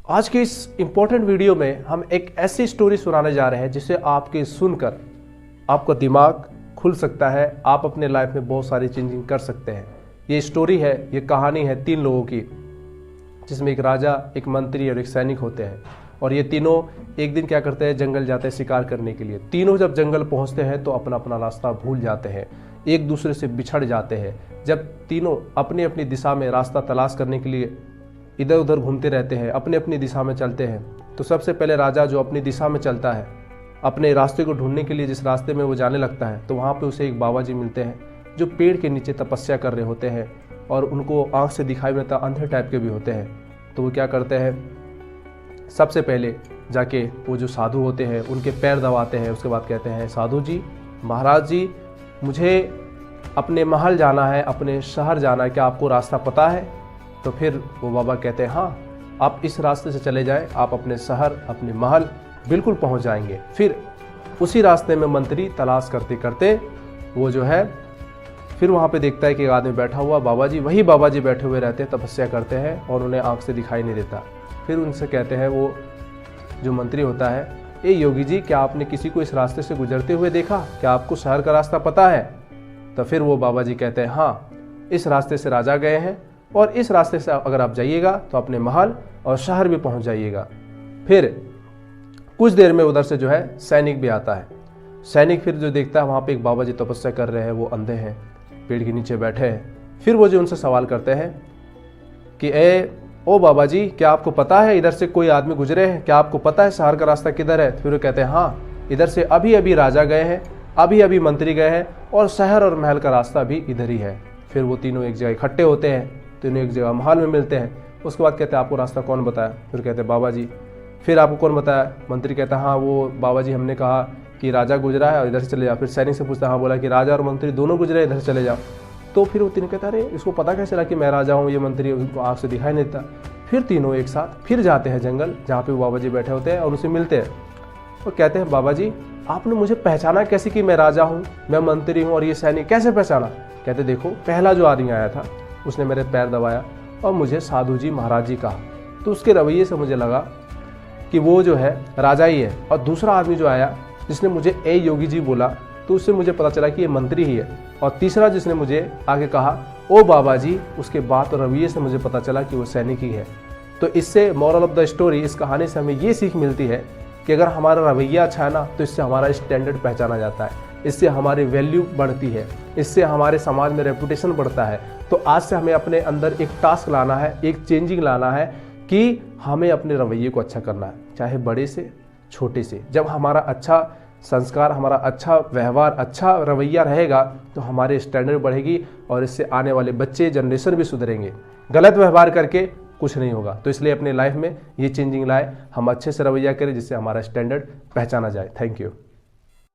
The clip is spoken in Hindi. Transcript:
आज के इस इम्पोर्टेंट वीडियो में हम एक ऐसी स्टोरी सुनाने जा रहे हैं जिसे आपके सुनकर आपका दिमाग खुल सकता है, आप अपने लाइफ में बहुत सारी चेंजिंग कर सकते हैं। ये स्टोरी है, ये कहानी है 3 लोगों की, जिसमें एक राजा, एक मंत्री और एक सैनिक होते हैं। और ये तीनों एक दिन क्या करते हैं, जंगल जाते हैं शिकार करने के लिए। तीनों जब जंगल पहुंचते हैं तो अपना अपना रास्ता भूल जाते हैं, एक दूसरे से बिछड़ जाते हैं। जब तीनों अपनी अपनी दिशा में रास्ता तलाश करने के लिए इधर उधर घूमते रहते हैं, अपनी अपनी दिशा में चलते हैं, तो सबसे पहले राजा जो अपनी दिशा में चलता है, अपने रास्ते को ढूंढने के लिए जिस रास्ते में वो जाने लगता है, तो वहाँ पे उसे एक बाबा जी मिलते हैं जो पेड़ के नीचे तपस्या कर रहे होते हैं और उनको आँख से दिखाई नहीं देता, अंधे टाइप के भी होते हैं। तो वो क्या करते हैं, सबसे पहले जाके वो जो साधु होते हैं उनके पैर दबाते हैं। उसके बाद कहते हैं, साधु जी, महाराज जी, मुझे अपने महल जाना है, अपने शहर जाना है, क्या आपको रास्ता पता है? तो फिर वो बाबा कहते हैं, हाँ, आप इस रास्ते से चले जाएं, आप अपने शहर, अपने महल बिल्कुल पहुंच जाएंगे। फिर उसी रास्ते में मंत्री तलाश करते करते वो जो है फिर वहाँ पे देखता है कि एक आदमी बैठा हुआ, बाबा जी, वही बाबा जी बैठे हुए रहते हैं, तपस्या करते हैं और उन्हें आँख से दिखाई नहीं देता। फिर उनसे कहते हैं, वो जो मंत्री होता है, ए योगी जी, क्या आपने किसी को इस रास्ते से गुजरते हुए देखा? क्या आपको शहर का रास्ता पता है? तो फिर वो बाबा जी कहते हैं, हाँ, इस रास्ते से राजा गए हैं और इस रास्ते से अगर आप जाइएगा तो अपने महल और शहर भी पहुंच जाइएगा। फिर कुछ देर में उधर से जो है सैनिक भी आता है। सैनिक फिर जो देखता है वहाँ पे एक बाबा जी तपस्या कर रहे हैं, वो अंधे हैं, पेड़ के नीचे बैठे हैं। फिर वो जो उनसे सवाल करते हैं कि ओ बाबा जी, क्या आपको पता है इधर से कोई आदमी गुजरे हैं? क्या आपको पता है शहर का रास्ता किधर है? फिर वो कहते हैं, हाँ, इधर से अभी अभी राजा गए हैं, अभी अभी मंत्री गए हैं और शहर और महल का रास्ता भी इधर ही है। फिर वो तीनों एक जगह इकट्ठे होते हैं, तीनों एक जगह महल में मिलते हैं। उसके बाद कहते हैं, आपको रास्ता कौन बताया? फिर कहते हैं, बाबा जी। फिर आपको कौन बताया? मंत्री कहता है, हाँ, वो बाबा जी, हमने कहा कि राजा गुजरा है और इधर से चले जाओ। फिर सैनिक से पूछता है, हाँ, बोला कि राजा और मंत्री दोनों गुजरे, इधर से चले जाओ। तो फिर वो तीनों कहता है, अरे इसको पता कैसे चला कि मैं राजा हूँ, ये मंत्री, उनको आँख से दिखाई नहीं देता। फिर तीनों एक साथ फिर जाते हैं जंगल जहाँ पे वो बाबा जी बैठे होते हैं और उनसे मिलते हैं। वो कहते हैं, बाबा जी, आपने मुझे पहचाना कैसे कि मैं राजा हूँ, मैं मंत्री हूँ और ये सैनिक? कैसे पहचाना? कहते, देखो, पहला जो आदमी आया था उसने मेरे पैर दबाया और मुझे साधु जी, महाराज जी कहा, तो उसके रवैये से मुझे लगा कि वो जो है राजा ही है। और दूसरा आदमी जो आया जिसने मुझे ए योगी जी बोला, तो उससे मुझे पता चला कि ये मंत्री ही है। और तीसरा जिसने मुझे आगे कहा, ओ बाबा जी, उसके बात और रवैये से मुझे पता चला कि वो सैनिक ही है। तो इससे मॉरल ऑफ द स्टोरी, इस कहानी से हमें ये सीख मिलती है कि अगर हमारा रवैया अच्छा है ना, तो इससे हमारा स्टैंडर्ड पहचाना जाता है, इससे हमारी वैल्यू बढ़ती है, इससे हमारे समाज में रेपुटेशन बढ़ता है। तो आज से हमें अपने अंदर एक टास्क लाना है, एक चेंजिंग लाना है कि हमें अपने रवैये को अच्छा करना है, चाहे बड़े से छोटे से। जब हमारा अच्छा संस्कार, हमारा अच्छा व्यवहार, अच्छा रवैया रहेगा तो हमारे स्टैंडर्ड बढ़ेगी और इससे आने वाले बच्चे, जनरेशन भी सुधरेंगे। गलत व्यवहार करके कुछ नहीं होगा। तो इसलिए अपने लाइफ में ये चेंजिंग लाए, हम अच्छे से रवैया करें जिससे हमारा स्टैंडर्ड पहचाना जाए। Thank you.